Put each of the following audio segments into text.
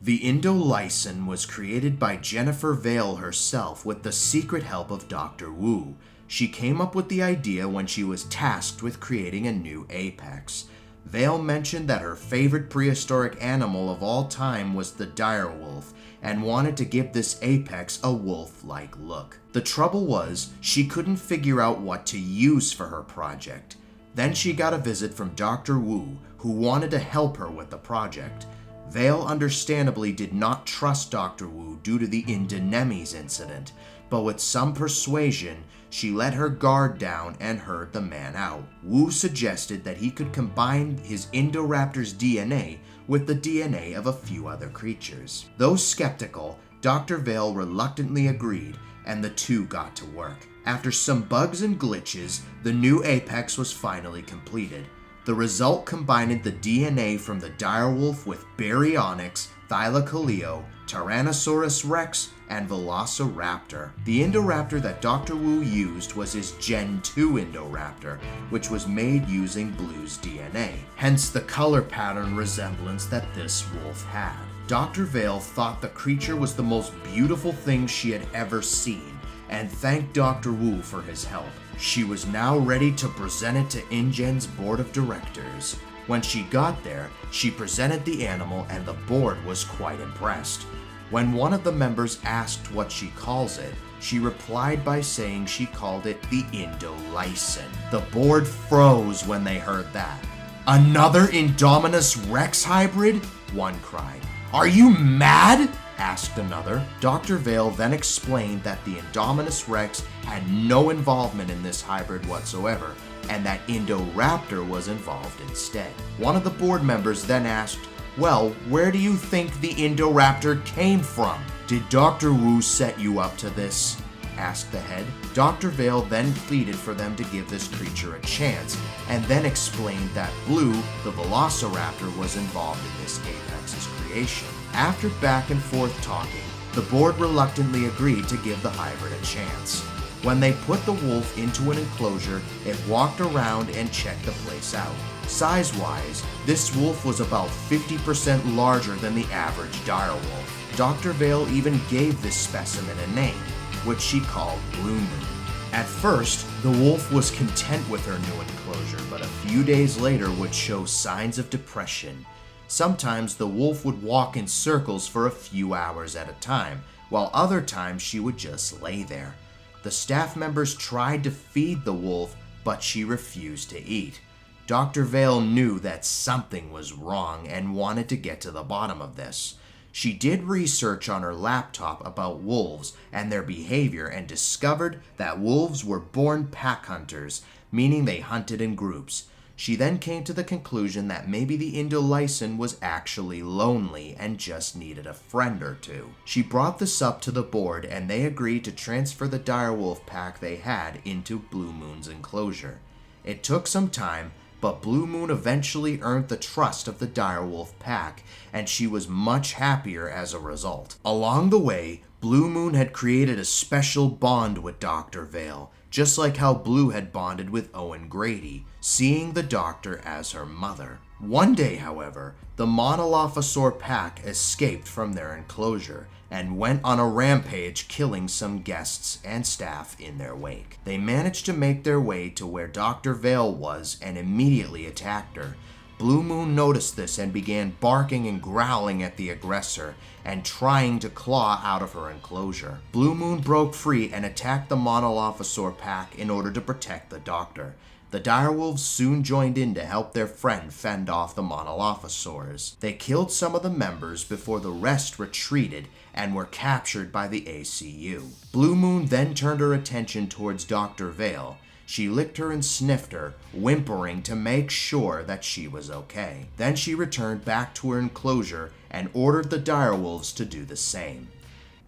The Indolycan was created by Jennifer Vale herself with the secret help of Dr. Wu. She came up with the idea when she was tasked with creating a new apex. Vale mentioned that her favorite prehistoric animal of all time was the direwolf and wanted to give this apex a wolf-like look. The trouble was, she couldn't figure out what to use for her project. Then she got a visit from Dr. Wu, who wanted to help her with the project. Vale understandably did not trust Dr. Wu due to the Indonemes incident, but with some persuasion, she let her guard down and heard the man out. Wu suggested that he could combine his Indoraptor's DNA with the DNA of a few other creatures. Though skeptical, Dr. Vale reluctantly agreed, and the two got to work. After some bugs and glitches, the new apex was finally completed. The result combined the DNA from the direwolf with Baryonyx, Thylacoleo, Tyrannosaurus Rex, and Velociraptor. The Indoraptor that Dr. Wu used was his Gen 2 Indoraptor, which was made using Blue's DNA, hence the color pattern resemblance that this wolf had. Dr. Vale thought the creature was the most beautiful thing she had ever seen, and thanked Dr. Wu for his help. She was now ready to present it to InGen's board of directors. When she got there, she presented the animal and the board was quite impressed. When one of the members asked what she calls it, she replied by saying she called it the Indolycan. The board froze when they heard that. "Another Indominus Rex hybrid?" one cried. "Are you mad?" asked another. Dr. Vale then explained that the Indominus Rex had no involvement in this hybrid whatsoever, and that Indoraptor was involved instead. One of the board members then asked, "Well, where do you think the Indoraptor came from?" "Did Dr. Wu set you up to this?" asked the head. Dr. Vale then pleaded for them to give this creature a chance, and then explained that Blue, the Velociraptor, was involved in this apex's creation. After back and forth talking, the board reluctantly agreed to give the hybrid a chance. When they put the wolf into an enclosure, it walked around and checked the place out. Size-wise, this wolf was about 50% larger than the average direwolf. Dr. Vale even gave this specimen a name, which she called Blue Moon. At first, the wolf was content with her new enclosure, but a few days later would show signs of depression. Sometimes the wolf would walk in circles for a few hours at a time, while other times she would just lay there. The staff members tried to feed the wolf, but she refused to eat. Dr. Vale knew that something was wrong and wanted to get to the bottom of this. She did research on her laptop about wolves and their behavior and discovered that wolves were born pack hunters, meaning they hunted in groups. She then came to the conclusion that maybe the Indolycan was actually lonely and just needed a friend or two. She brought this up to the board and they agreed to transfer the direwolf pack they had into Blue Moon's enclosure. It took some time, but Blue Moon eventually earned the trust of the direwolf pack, and she was much happier as a result. Along the way, Blue Moon had created a special bond with Dr. Vale, just like how Blue had bonded with Owen Grady, seeing the doctor as her mother. One day, however, the Monolophosaur pack escaped from their enclosure and went on a rampage, killing some guests and staff in their wake. They managed to make their way to where Dr. Vale was and immediately attacked her. Blue Moon noticed this and began barking and growling at the aggressor and trying to claw out of her enclosure. Blue Moon broke free and attacked the Monolophosaur pack in order to protect the doctor. The direwolves soon joined in to help their friend fend off the Monolophosaurs. They killed some of the members before the rest retreated and were captured by the ACU. Blue Moon then turned her attention towards Dr. Vale. She licked her and sniffed her, whimpering to make sure that she was okay. Then she returned back to her enclosure and ordered the direwolves to do the same.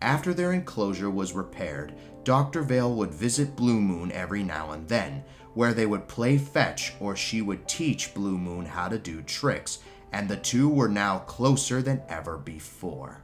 After their enclosure was repaired, Dr. Vale would visit Blue Moon every now and then, where they would play fetch or she would teach Blue Moon how to do tricks, and the two were now closer than ever before.